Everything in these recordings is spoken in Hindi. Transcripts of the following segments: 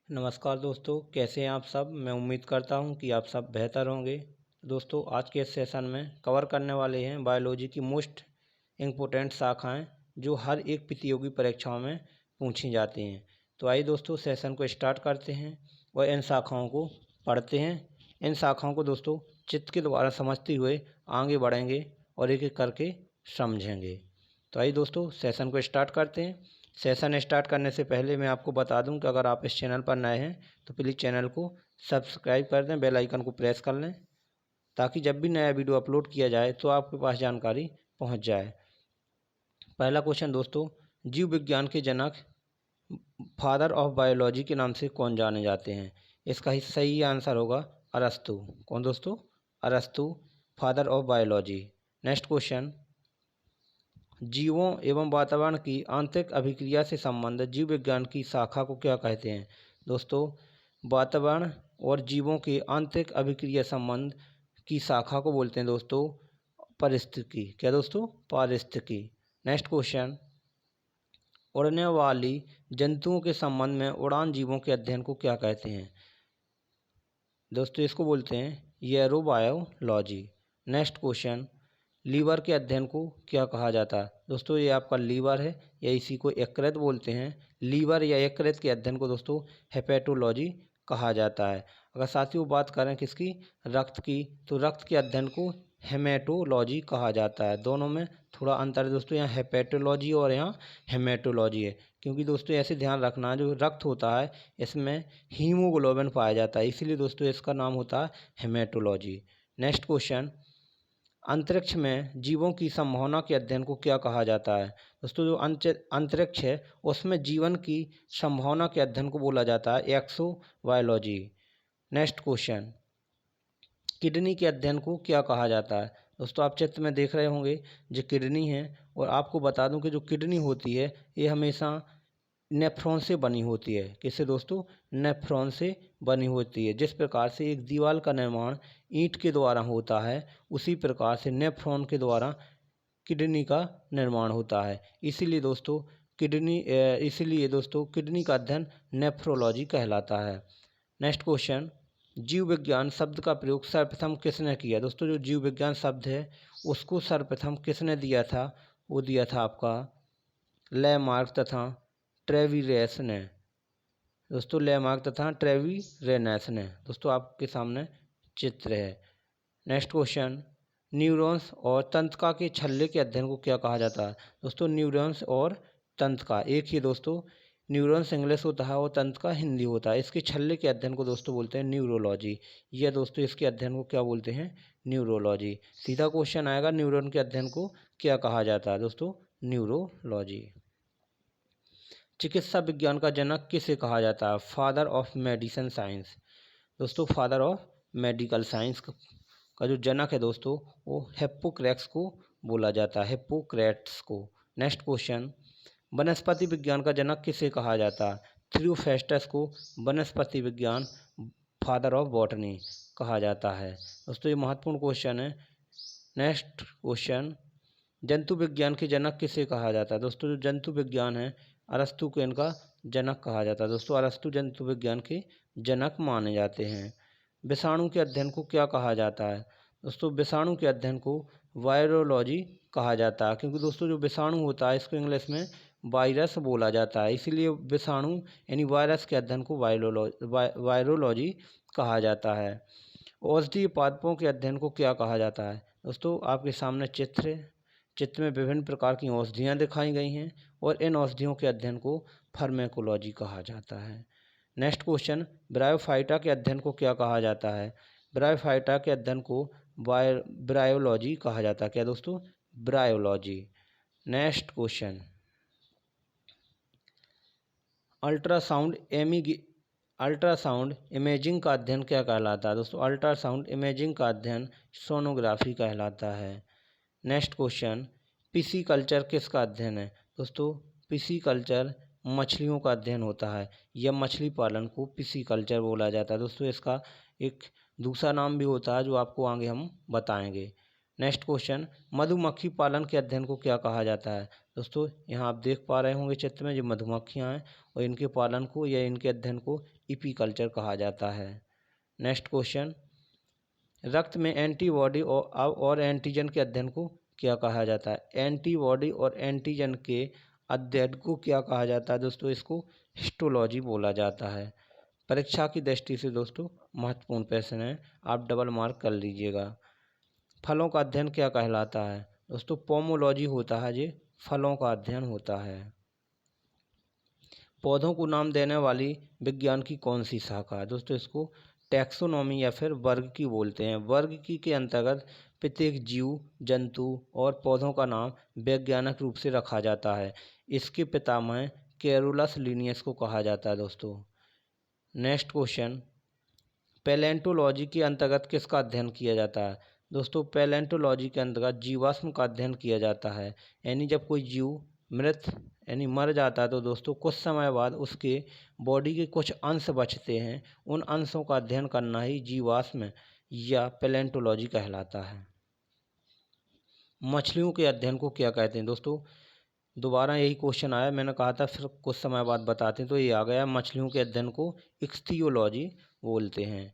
नमस्कार दोस्तों, कैसे हैं आप सब। मैं उम्मीद करता हूं कि आप सब बेहतर होंगे। दोस्तों, आज के इस सेशन में कवर करने वाले हैं बायोलॉजी की मोस्ट इम्पोर्टेंट शाखाएं जो हर एक प्रतियोगी परीक्षाओं में पूछी जाती हैं। तो आइए दोस्तों, सेशन को स्टार्ट करते हैं और इन शाखाओं को पढ़ते हैं। इन शाखाओं को दोस्तों चित्र के द्वारा समझते हुए आगे बढ़ेंगे और एक एक करके समझेंगे। तो आइए दोस्तों, सेशन को स्टार्ट करते हैं। सेशन स्टार्ट करने से पहले मैं आपको बता दूं कि अगर आप इस चैनल पर नए हैं तो प्लीज़ चैनल को सब्सक्राइब कर दें, बेल आइकन को प्रेस कर लें ताकि जब भी नया वीडियो अपलोड किया जाए तो आपके पास जानकारी पहुंच जाए। पहला क्वेश्चन दोस्तों, जीव विज्ञान के जनक फादर ऑफ बायोलॉजी के नाम से कौन जाने जाते हैं। इसका ही सही आंसर होगा अरस्तु। कौन दोस्तों? अरस्तु, father of biology. Next question, जीवों एवं वातावरण की आंतरिक अभिक्रिया से संबंधित जीव विज्ञान की शाखा को क्या कहते हैं। दोस्तों, वातावरण और जीवों के आंतरिक अभिक्रिया संबंध की शाखा को बोलते हैं दोस्तों पारिस्थितिकी। क्या दोस्तों? पारिस्थितिकी। नेक्स्ट क्वेश्चन, उड़ने वाली जंतुओं के संबंध में उड़ान जीवों के अध्ययन को क्या कहते हैं। दोस्तों, इसको बोलते हैं एयरोबायोलॉजी। नेक्स्ट क्वेश्चन, लीवर के अध्ययन को क्या कहा जाता है। दोस्तों, ये आपका लीवर है या इसी को यकृत बोलते हैं। लीवर या यकृत के अध्ययन को दोस्तों हेपेटोलॉजी कहा जाता है। अगर साथियों बात करें किसकी, रक्त की, तो रक्त के अध्ययन को हेमेटोलॉजी कहा जाता है। दोनों में थोड़ा अंतर है दोस्तों, यहाँ हेपेटोलॉजी और यहाँ हेमेटोलॉजी है, क्योंकि दोस्तों ऐसे ध्यान रखना, जो रक्त होता है इसमें हीमोग्लोबिन पाया जाता है, इसीलिए दोस्तों इसका नाम होता है हेमेटोलॉजी। नेक्स्ट क्वेश्चन, अंतरिक्ष में जीवों की संभावना के अध्ययन को क्या कहा जाता है। दोस्तों, जो अंतरिक्ष है उसमें जीवन की संभावना के अध्ययन को बोला जाता है एक्सोबायोलॉजी। नेक्स्ट क्वेश्चन, किडनी के अध्ययन को क्या कहा जाता है। दोस्तों, आप चित्र में देख रहे होंगे जो किडनी है, और आपको बता दूं कि जो किडनी होती है ये हमेशा नेफ्रॉन से बनी होती है। किससे दोस्तों? नेफ्रॉन से बनी होती है। जिस प्रकार से एक दीवार का निर्माण ईंट के द्वारा होता है, उसी प्रकार से नेफ्रॉन के द्वारा किडनी का निर्माण होता है। इसीलिए दोस्तों किडनी का अध्ययन नेफ्रोलॉजी कहलाता है। नेक्स्ट क्वेश्चन, जीव विज्ञान शब्द का प्रयोग सर्वप्रथम किसने किया। दोस्तों, जो जीव विज्ञान शब्द है उसको सर्वप्रथम किसने दिया था, वो दिया था आपका लेमार्क तथा ट्रेविरेस ने। दोस्तों, लेमार्क तथा ट्रेविरेनस ने। दोस्तों, आपके सामने चित्र है। नेक्स्ट क्वेश्चन, न्यूरॉन्स और तंत्रिका के छल्ले के अध्ययन को क्या कहा जाता है। दोस्तों, न्यूरॉन्स और तंत्रिका एक ही दोस्तों, न्यूरॉन्स इंग्लिश होता है और तंत्रिका हिंदी होता है। इसके छल्ले के अध्ययन को दोस्तों बोलते हैं न्यूरोलॉजी। यह दोस्तों इसके अध्ययन को क्या बोलते हैं, न्यूरोलॉजी। सीधा क्वेश्चन आएगा, न्यूरॉन के अध्ययन को क्या कहा जाता है। दोस्तों, न्यूरोलॉजी। चिकित्सा विज्ञान का जनक किसे कहा जाता है। Father of medicine science. दोस्तों, फादर ऑफ मेडिकल साइंस का जो जनक है दोस्तों वो हिप्पोक्रेट्स को बोला जाता है, हिप्पोक्रेट्स को। नेक्स्ट क्वेश्चन, वनस्पति विज्ञान का जनक किसे कहा जाता है। थियोफेस्टस को वनस्पति विज्ञान फादर ऑफ बॉटनी कहा जाता है। दोस्तों, ये महत्वपूर्ण क्वेश्चन है। नेक्स्ट क्वेश्चन, जंतु विज्ञान के जनक किसे कहा जाता है। दोस्तों, जो जंतु विज्ञान है अरस्तु को इनका जनक कहा जाता है। दोस्तों, अरस्तु जंतु विज्ञान के जनक माने जाते हैं। विषाणु के अध्ययन को क्या कहा जाता है। दोस्तों, विषाणु के अध्ययन को वायरोलॉजी कहा जाता है, क्योंकि दोस्तों जो विषाणु होता है इसको इंग्लिश में वायरस बोला जाता है, इसीलिए विषाणु यानी वायरस के अध्ययन को वायरोलॉजी कहा जाता है। औषधीय पादपों के अध्ययन को क्या कहा जाता है। दोस्तों, आपके सामने चित्र है। चित्र में विभिन्न प्रकार की औषधियाँ दिखाई गई हैं और इन औषधियों के अध्ययन को फार्मेकोलॉजी कहा जाता है। नेक्स्ट क्वेश्चन, ब्रायोफाइटा के अध्ययन को क्या कहा जाता है। ब्रायोफाइटा के अध्ययन को ब्रायोलॉजी कहा जाता है। क्या दोस्तों? Bryology. Next question, ultrasound imaging का अध्ययन क्या कहलाता है। दोस्तों, अल्ट्रासाउंड इमेजिंग का अध्ययन सोनोग्राफी कहलाता है। नेक्स्ट क्वेश्चन, पिसीकल्चर किसका अध्ययन है। दोस्तों, पिसीकल्चर मछलियों का अध्ययन होता है, यह मछली पालन को पिसीकल्चर बोला जाता है। दोस्तों, इसका एक दूसरा नाम भी होता है जो आपको आगे हम बताएंगे। नेक्स्ट क्वेश्चन, मधुमक्खी पालन के अध्ययन को क्या कहा जाता है। दोस्तों, यहाँ आप देख पा रहे होंगे चित्र में जो मधुमक्खियाँ हैं और इनके पालन को या इनके अध्ययन को एपिकल्चर कहा जाता है। नेक्स्ट क्वेश्चन, रक्त में एंटीबॉडी और एंटीजन के अध्ययन को क्या कहा जाता है? एंटीबॉडी और एंटीजन के अध्ययन को क्या कहा जाता है दोस्तों? इसको हिस्टोलॉजी बोला जाता है। परीक्षा की दृष्टि से दोस्तों महत्वपूर्ण प्रश्न है, आप डबल मार्क कर लीजिएगा। फलों का अध्ययन क्या कहलाता है? दोस्तों पोमोलॉजी होता है, ये फलों का अध्ययन होता है। पौधों को नाम देने वाली विज्ञान की कौन सी शाखा है? दोस्तों इसको टैक्सोनॉमी या फिर वर्ग की बोलते हैं। वर्ग की के अंतर्गत प्रत्येक जीव, जंतु और पौधों का नाम वैज्ञानिक रूप से रखा जाता है। इसके पितामह कैरोलस लिनियस को कहा जाता है दोस्तों। नेक्स्ट क्वेश्चन, पैलेंटोलॉजी के अंतर्गत किसका अध्ययन किया जाता है? दोस्तों पैलेंटोलॉजी के अंतर्गत जीवाश्म का अध्ययन किया जाता है। यानी जब कोई जीव मर जाता है तो दोस्तों कुछ समय बाद उसके बॉडी के कुछ अंश बचते हैं, उन अंशों का अध्ययन करना ही जीवाश्म या पैलेंटोलॉजी कहलाता है। मछलियों के अध्ययन को क्या कहते हैं? दोस्तों दोबारा यही क्वेश्चन आया, मैंने कहा था फिर कुछ समय बाद बताते हैं, तो ये आ गया। मछलियों के अध्ययन को इक्थियोलॉजी बोलते हैं।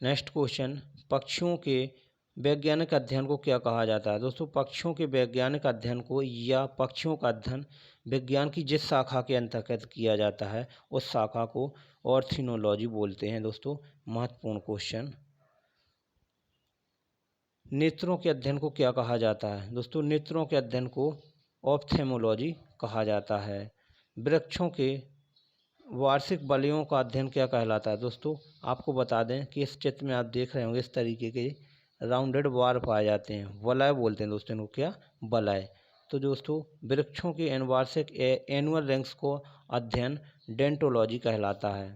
नेक्स्ट क्वेश्चन, पक्षियों के वैज्ञानिक अध्ययन को क्या कहा जाता है? दोस्तों पक्षियों के वैज्ञानिक अध्ययन को या पक्षियों का अध्ययन विज्ञान की जिस शाखा के अंतर्गत किया जाता है उस शाखा को ऑर्थिनोलॉजी बोलते हैं। दोस्तों महत्वपूर्ण क्वेश्चन, नेत्रों के अध्ययन को क्या कहा जाता है? दोस्तों नेत्रों के अध्ययन को ऑप्थेमोलॉजी कहा जाता है। वृक्षों के वार्षिक वलयों का अध्ययन क्या कहलाता है? दोस्तों आपको बता दें कि इस चित्र में आप देख रहे होंगे इस तरीके के राउंडेड बार पाए जाते हैं, वलय बोलते हैं दोस्तों इनको, क्या वलय। तो दोस्तों वृक्षों के वार्षिक एनुअल रिंग्स को अध्ययन डेंटोलॉजी कहलाता है।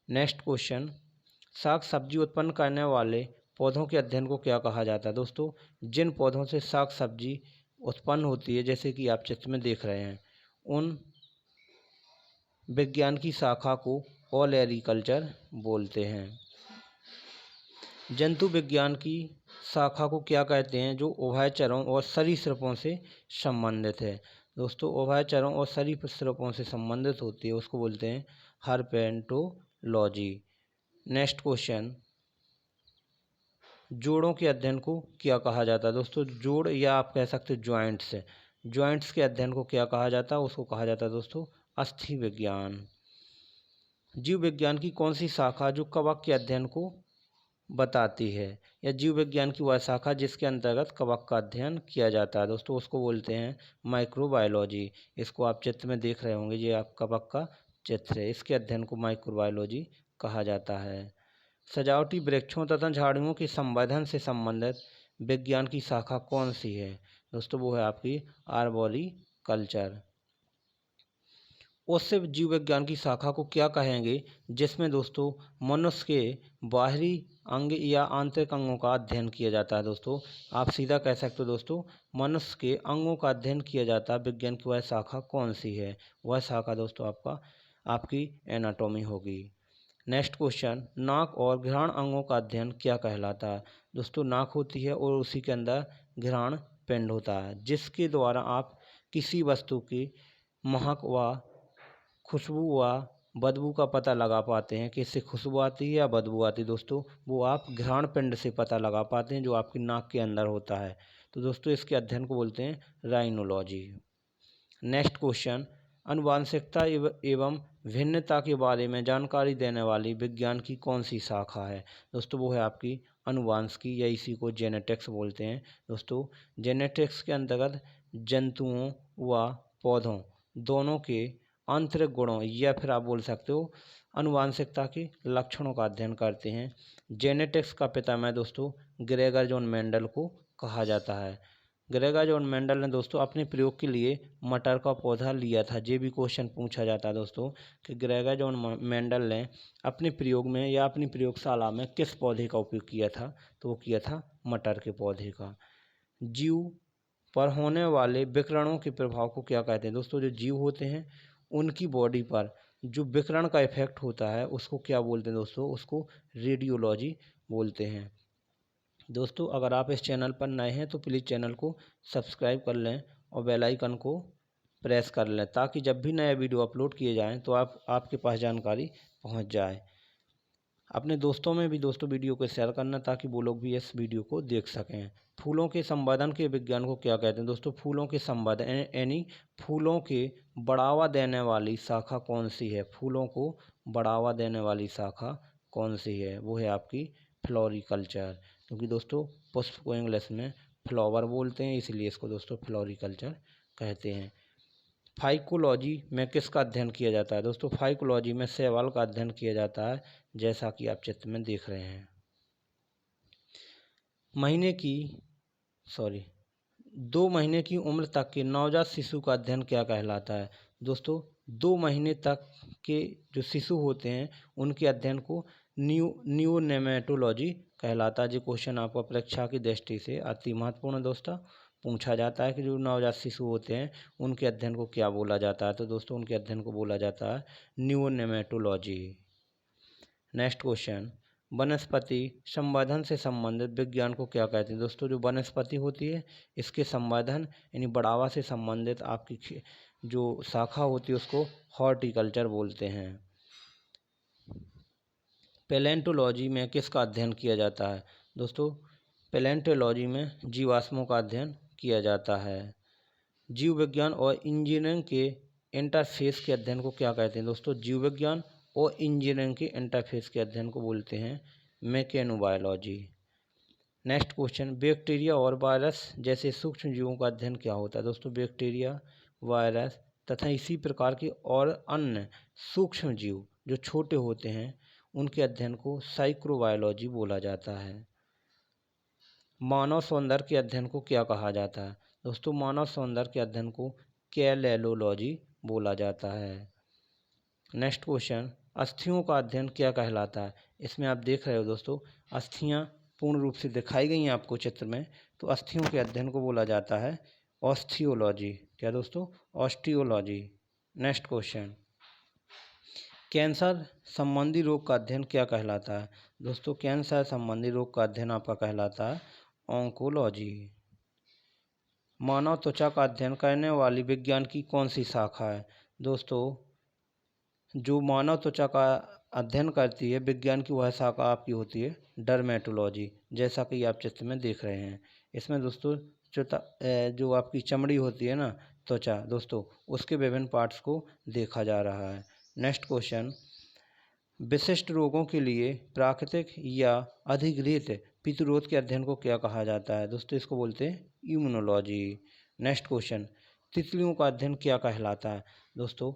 नेक्स्ट क्वेश्चन, साग सब्जी उत्पन्न करने वाले पौधों के अध्ययन को क्या कहा जाता है? दोस्तों जिन पौधों से साग सब्जी उत्पन्न होती है, जैसे कि आप चित्र में देख रहे हैं, उन विज्ञान की शाखा को ओलेरीकल्चर बोलते हैं। जंतु विज्ञान की शाखा को क्या कहते हैं जो उभयचरों और सरीसृपों से संबंधित है? दोस्तों उभयचरों और सरीसृपों से संबंधित होती है, उसको बोलते हैं हर्पेंटोलॉजी। नेक्स्ट क्वेश्चन, जोड़ों के अध्ययन को क्या कहा जाता है? दोस्तों जोड़ या आप कह सकते हो ज्वाइंट्स के अध्ययन को क्या कहा जाता है? उसको कहा जाता है दोस्तों अस्थि विज्ञान। जीव विज्ञान की कौन सी शाखा जो कवक के अध्ययन को बताती है, या जीव विज्ञान की वह शाखा जिसके अंतर्गत कवक का अध्ययन किया जाता है? दोस्तों उसको बोलते हैं माइक्रोबायोलॉजी। इसको आप चित्र में देख रहे होंगे, ये आप कवक का चित्र है, इसके अध्ययन को माइक्रोबायोलॉजी कहा जाता है। सजावटी वृक्षों तथा झाड़ियों के संवर्धन से संबंधित विज्ञान की शाखा कौन सी है? दोस्तों वो है आपकी आर्बोरिकल्चर। उससे जीव विज्ञान की शाखा को क्या कहेंगे जिसमें दोस्तों मनुष्य के बाहरी अंग या आंतरिक अंगों का अध्ययन किया जाता है? दोस्तों आप सीधा कह सकते हो दोस्तों मनुष्य के अंगों का अध्ययन किया जाता है। विज्ञान की वह शाखा कौन सी है? वह शाखा दोस्तों आपकी एनाटॉमी होगी। नेक्स्ट क्वेश्चन, नाक और घ्राण अंगों का अध्ययन क्या कहलाता है? दोस्तों नाक होती है और उसी के अंदर घ्राण पिंड होता है, जिसके द्वारा आप किसी वस्तु की महक व खुशबू व बदबू का पता लगा पाते हैं कि इससे खुशबू आती है या बदबू आती है। दोस्तों वो आप घ्राण पिंड से पता लगा पाते हैं जो आपकी नाक के अंदर होता है। तो दोस्तों इसके अध्ययन को बोलते हैं राइनोलॉजी। नेक्स्ट क्वेश्चन, आनुवांशिकता एवं भिन्नता के बारे में जानकारी देने वाली विज्ञान की कौन सी शाखा है? दोस्तों वो है आपकी आनुवांशिकी, या इसी को जेनेटिक्स बोलते हैं। दोस्तों जेनेटिक्स के अंतर्गत जंतुओं व पौधों दोनों के आंतरिक गुणों या फिर आप बोल सकते हो आनुवांशिकता के लक्षणों का अध्ययन करते हैं। जेनेटिक्स का पितामह दोस्तों ग्रेगर जॉन मेंडल को कहा जाता है। ग्रेगर जॉन मेंडल ने दोस्तों अपने प्रयोग के लिए मटर का पौधा लिया था। ये भी क्वेश्चन पूछा जाता है दोस्तों कि ग्रेगर जॉन मेंडल ने अपने प्रयोग में या अपनी प्रयोगशाला में किस पौधे का उपयोग किया था? तो वो किया था मटर के पौधे का। जीव पर होने वाले विकिरणों के प्रभाव को क्या कहते हैं? दोस्तों जो जीव होते हैं उनकी बॉडी पर जो विकिरण का इफेक्ट होता है उसको क्या बोलते हैं? दोस्तों उसको रेडियोलॉजी बोलते हैं। दोस्तों अगर आप इस चैनल पर नए हैं तो प्लीज़ चैनल को सब्सक्राइब कर लें और बेल आइकन को प्रेस कर लें, ताकि जब भी नया वीडियो अपलोड किए जाएं तो आपके पास जानकारी पहुंच जाए। अपने दोस्तों में भी दोस्तों वीडियो को शेयर करना, ताकि वो लोग भी इस वीडियो को देख सकें। फूलों के संवर्धन के विज्ञान को क्या कहते हैं दोस्तों? फूलों के संवर्धन यानी फूलों के बढ़ावा देने वाली शाखा कौन सी है? फूलों को बढ़ावा देने वाली शाखा कौन सी है? वो है आपकी फ्लोरिकल्चर, क्योंकि दोस्तों पुष्प को इंग्लिश में फ्लावर बोलते हैं, इसलिए इसको दोस्तों फ्लोरिकल्चर कहते हैं। फाइकोलॉजी में किसका अध्ययन किया जाता है दोस्तों? फाइकोलॉजी में शैवाल का अध्ययन किया जाता है, जैसा कि आप चित्र में देख रहे हैं। दो महीने की उम्र तक के नवजात शिशु का अध्ययन क्या कहलाता है दोस्तों? 2 महीने तक के जो शिशु होते हैं उनके अध्ययन को नियोनेमेटोलॉजी कहलाता है। जो क्वेश्चन आपको परीक्षा की दृष्टि से अति महत्वपूर्ण दोस्तों पूछा जाता है कि जो नवजात शिशु होते हैं उनके अध्ययन को क्या बोला जाता है? तो दोस्तों उनके अध्ययन को बोला जाता है नियोनेमेटोलॉजी। नेक्स्ट क्वेश्चन, वनस्पति संवर्धन से संबंधित विज्ञान को क्या कहते हैं दोस्तों? जो वनस्पति होती है इसके संवर्धन यानी बढ़ावा से संबंधित आपकी जो शाखा होती है उसको हॉर्टिकल्चर बोलते हैं। पैलेंटोलॉजी में किसका अध्ययन किया जाता है दोस्तों? पैलेंटोलॉजी में जीवाश्मों का अध्ययन किया जाता है। जीव विज्ञान और इंजीनियरिंग के इंटरफेस के अध्ययन को क्या कहते हैं दोस्तों? जीव विज्ञान और इंजीनियरिंग के इंटरफेस के अध्ययन को बोलते हैं मैकेनोबायोलॉजी। नेक्स्ट क्वेश्चन, बैक्टीरिया और वायरस जैसे सूक्ष्म जीवों का अध्ययन क्या होता है दोस्तों? बैक्टीरिया, वायरस तथा इसी प्रकार के और अन्य सूक्ष्म जीव जो छोटे होते हैं उनके अध्ययन को साइक्रोबायोलॉजी बोला जाता है। मानव सौंदर्य के अध्ययन को क्या कहा जाता है दोस्तों? मानव सौंदर्य के अध्ययन को कैलेलोलॉजी बोला जाता है। नेक्स्ट क्वेश्चन, अस्थियों का अध्ययन क्या कहलाता है? इसमें आप देख रहे हो दोस्तों अस्थियां पूर्ण रूप से दिखाई गई हैं आपको चित्र में, तो अस्थियों के अध्ययन को बोला जाता है ऑस्टियोलॉजी। क्या दोस्तों? ऑस्टियोलॉजी। नेक्स्ट क्वेश्चन, कैंसर संबंधी रोग का अध्ययन क्या कहलाता है दोस्तों? कैंसर संबंधी रोग का अध्ययन आपका कहलाता है ऑन्कोलॉजी। मानव त्वचा का अध्ययन करने वाली विज्ञान की कौन सी शाखा है दोस्तों? जो मानव त्वचा का अध्ययन करती है विज्ञान की वह शाखा आपकी होती है डर्मेटोलॉजी, जैसा कि आप चित्र में देख रहे हैं। इसमें दोस्तों जो आपकी चमड़ी होती है ना त्वचा दोस्तों, उसके विभिन्न पार्ट्स को देखा जा रहा है। नेक्स्ट क्वेश्चन, विशिष्ट रोगों के लिए प्राकृतिक या अधिग्रहित प्रतिरोध के अध्ययन को क्या कहा जाता है दोस्तों? इसको बोलते हैं इम्यूनोलॉजी। नेक्स्ट क्वेश्चन, तितलियों का अध्ययन क्या कहलाता है दोस्तों?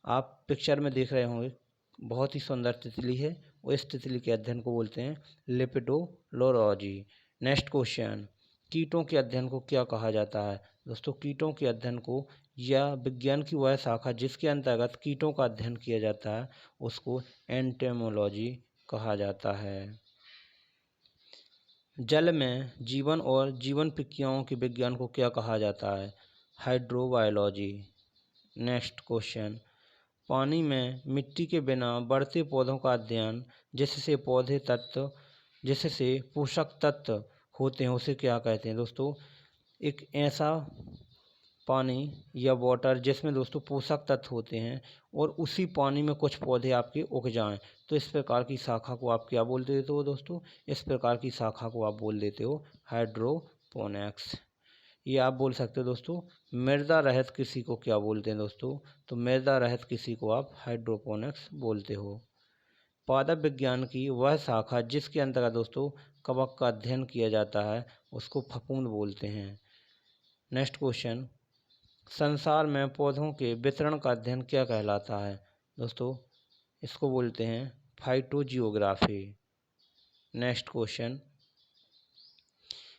आप पिक्चर में देख रहे होंगे बहुत ही सुंदर तितली है और इस तितली के अध्ययन को बोलते हैं लेपिडोलॉजी। नेक्स्ट क्वेश्चन, कीटों के अध्ययन को क्या कहा जाता है दोस्तों? कीटों के अध्ययन को या विज्ञान की वह शाखा जिसके अंतर्गत कीटों का अध्ययन किया जाता है उसको एंटेमोलॉजी कहा जाता है। जल में जीवन और जीवन प्रक्रियाओं के विज्ञान को क्या कहा जाता है? हाइड्रोबायोलॉजी। नेक्स्ट क्वेश्चन, पानी में मिट्टी के बिना बढ़ते पौधों का अध्ययन जिससे पोषक तत्व होते हैं उसे क्या कहते हैं दोस्तों? एक ऐसा पानी या वाटर जिसमें दोस्तों पोषक तत्व होते हैं और उसी पानी में कुछ पौधे आपके उग जाएं, तो इस प्रकार की शाखा को आप क्या बोल देते हो दोस्तों? इस प्रकार की शाखा को आप बोल देते हो हाइड्रोपोनिक्स। ये आप बोल सकते हो दोस्तों मृदा रहित कृषि को क्या बोलते हैं दोस्तों? तो मृदा रहित कृषि को आप हाइड्रोपोनिक्स बोलते हो। पादप विज्ञान की वह शाखा जिसके अंतर्गत दोस्तों कवक का अध्ययन किया जाता है उसको फफूंद बोलते हैं। नेक्स्ट क्वेश्चन, संसार में पौधों के वितरण का अध्ययन क्या कहलाता है दोस्तों? इसको बोलते हैं फाइटोजियोग्राफी। नेक्स्ट क्वेश्चन,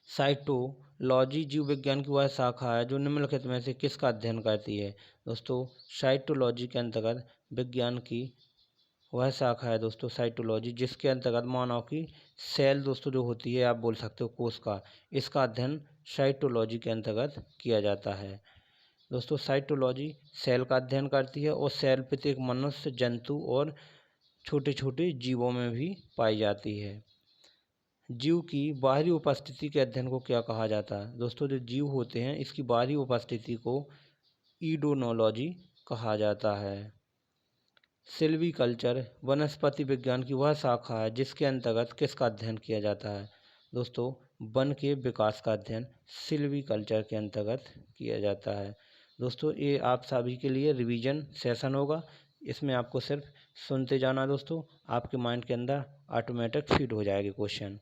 साइटोलॉजी जीव विज्ञान की वह शाखा है जो निम्नलिखित में से किसका अध्ययन करती है दोस्तों? साइटोलॉजी के अंतर्गत विज्ञान की वह शाखा है दोस्तों साइटोलॉजी जिसके अंतर्गत मानव की सेल दोस्तों जो होती है आप बोल सकते हो कोश का, इसका अध्ययन साइटोलॉजी के अंतर्गत किया जाता है। दोस्तों साइटोलॉजी सेल का अध्ययन करती है और सेल प्रत्येक मनुष्य, जंतु और छोटे छोटे जीवों में भी पाई जाती है। जीव की बाहरी उपस्थिति के अध्ययन को क्या कहा जाता है दोस्तों? जो जीव होते हैं इसकी बाहरी उपस्थिति को ईडोनोलॉजी कहा जाता है। सिल्वीकल्चर वनस्पति विज्ञान की वह शाखा है जिसके अंतर्गत किसका अध्ययन किया जाता है? दोस्तों, वन के विकास का अध्ययन सिल्वीकल्चर के अंतर्गत किया जाता है। दोस्तों, ये आप सभी के लिए रिवीजन सेशन होगा। इसमें आपको सिर्फ सुनते जाना दोस्तों, आपके माइंड के अंदर ऑटोमेटिक फीड हो जाएगी क्वेश्चन।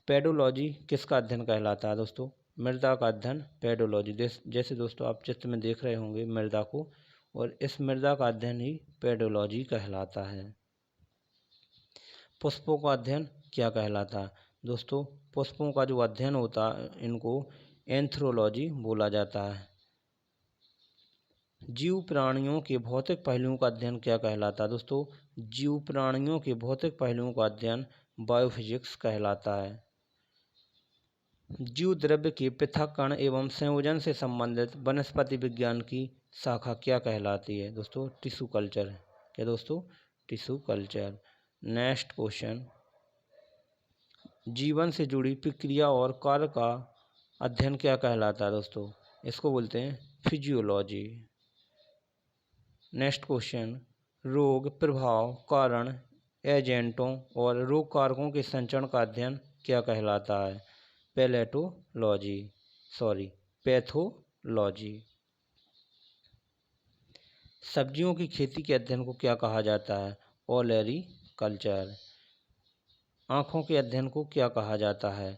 पेडोलॉजी किसका अध्ययन कहलाता है? दोस्तों, मृदा का अध्ययन पेडोलॉजी। जैसे दोस्तों आप चित्र में देख रहे होंगे मृदा को, और इस मृदा का अध्ययन ही पेडोलॉजी कहलाता है। पुष्पों का अध्ययन क्या कहलाता है? दोस्तों, पुष्पों का जो अध्ययन होता है इनको एंथ्रोलॉजी बोला जाता है। जीव प्राणियों के भौतिक पहलुओं का अध्ययन क्या कहलाता है? दोस्तों, जीव प्राणियों के भौतिक पहलुओं का अध्ययन बायोफिजिक्स कहलाता है। जीव द्रव्य के पृथक्करण एवं संयोजन से संबंधित वनस्पति विज्ञान की शाखा क्या कहलाती है? दोस्तों, टिश्यू कल्चर। क्या दोस्तों? Tissue culture. नेक्स्ट क्वेश्चन, जीवन से जुड़ी प्रक्रिया और कार्य का अध्ययन क्या कहलाता है? दोस्तों, इसको बोलते हैं फिजियोलॉजी। नेक्स्ट क्वेश्चन, रोग प्रभाव कारण एजेंटों और रोग कारकों के संचरण का अध्ययन क्या कहलाता है? पैथोलॉजी। सब्जियों की खेती के अध्ययन को क्या कहा जाता है? ओलेरीकल्चर। आँखों के अध्ययन को क्या कहा जाता है?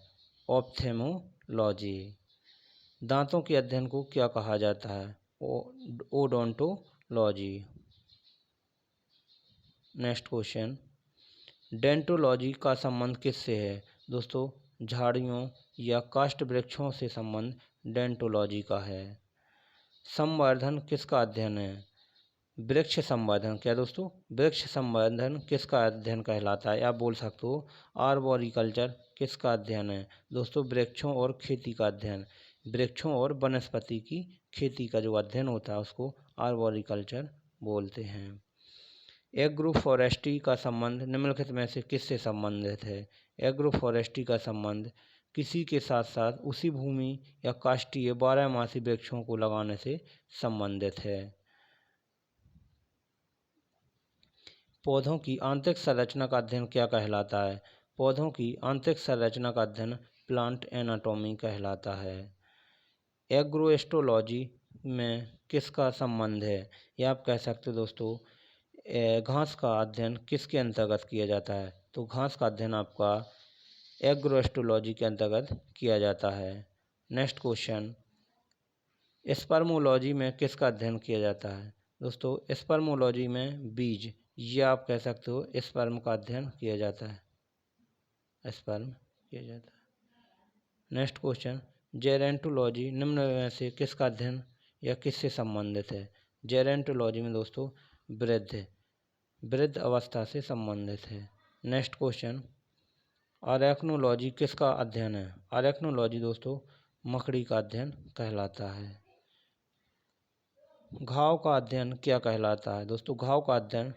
ऑप्थेमोलॉजी। दांतों के अध्ययन को क्या कहा जाता है? ओडोंटोलॉजी। नेक्स्ट क्वेश्चन, डेंटोलॉजी का संबंध किससे है? दोस्तों, झाड़ियों या काष्ठ वृक्षों से संबंध डेंटोलॉजी का है। संवर्धन किसका अध्ययन है? वृक्ष संवर्धन। क्या दोस्तों? वृक्ष संवर्धन किसका अध्ययन कहलाता है? आप बोल सकते हो आर्बोरिकल्चर किसका अध्ययन है? दोस्तों, वृक्षों और खेती का अध्ययन। वृक्षों और वनस्पति की खेती का जो अध्ययन होता है उसको आर्बोरिकल्चर बोलते हैं। एग्रोफॉरेस्ट्री का संबंध निम्नलिखित में से किससे संबंधित है? एग्रोफॉरेस्ट्री का संबंध किसी के साथ साथ उसी भूमि या काष्ठीय बारहमासी वृक्षों को लगाने से संबंधित है। पौधों की आंतरिक संरचना का अध्ययन क्या कहलाता है? पौधों की आंतरिक संरचना का अध्ययन प्लांट एनाटॉमी कहलाता है। एग्रोएस्ट्रोलॉजी में किसका संबंध है? या आप कह सकते हो दोस्तों, घास का अध्ययन किसके अंतर्गत किया जाता है? तो घास का अध्ययन आपका एग्रोएस्ट्रोलॉजी के अंतर्गत किया जाता है। नेक्स्ट क्वेश्चन, स्पर्मोलॉजी में किसका अध्ययन किया जाता है? दोस्तों, स्पर्मोलॉजी में बीज या आप कह सकते हो स्पर्म का अध्ययन किया जाता है। स्पर्म किया जाता है। नेक्स्ट क्वेश्चन, जेरेंटोलॉजी निम्न में से किसका अध्ययन या किससे संबंधित है? जेरेंटोलॉजी में दोस्तों वृद्ध अवस्था से संबंधित है। नेक्स्ट क्वेश्चन, आरेक्नोलॉजी किसका अध्ययन है? आरेक्नोलॉजी दोस्तों मकड़ी का अध्ययन कहलाता है। घाव का अध्ययन क्या कहलाता है? दोस्तों, घाव का अध्ययन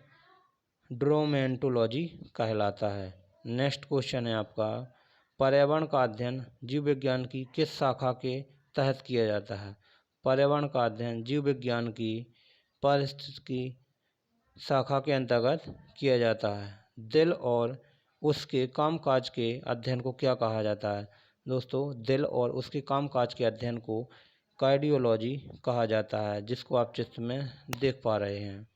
ड्रोमेंटोलॉजी कहलाता है। नेक्स्ट क्वेश्चन है आपका, पर्यावरण का अध्ययन जीव विज्ञान की किस शाखा के तहत किया जाता है? पर्यावरण का अध्ययन जीव विज्ञान की पारिस्थितिकी शाखा के अंतर्गत किया जाता है। दिल और उसके कामकाज के अध्ययन को क्या कहा जाता है? दोस्तों, दिल और उसके कामकाज के अध्ययन को कार्डियोलॉजी कहा जाता है, जिसको आप चित्र में देख पा रहे हैं।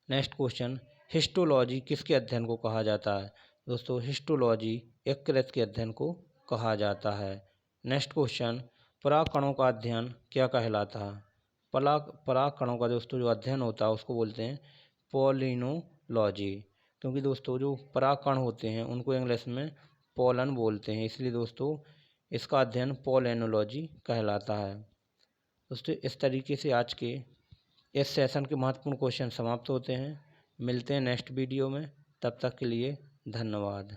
नेक्स्ट क्वेश्चन, हिस्टोलॉजी किसके अध्ययन को कहा जाता है? दोस्तों, हिस्टोलॉजी यकृत के अध्ययन को कहा जाता है। नेक्स्ट क्वेश्चन, परागकणों का अध्ययन क्या कहलाता है? परागकणों का दोस्तों जो अध्ययन होता है उसको बोलते हैं पोलिनोलॉजी, क्योंकि दोस्तों जो परागकण होते हैं उनको इंग्लिश में पोलन बोलते हैं, इसलिए दोस्तों इसका अध्ययन पोलिनोलॉजी कहलाता है। दोस्तों, इस तरीके से आज के इस सेशन के महत्वपूर्ण क्वेश्चन समाप्त होते हैं। मिलते हैं नेक्स्ट वीडियो में, तब तक के लिए धन्यवाद।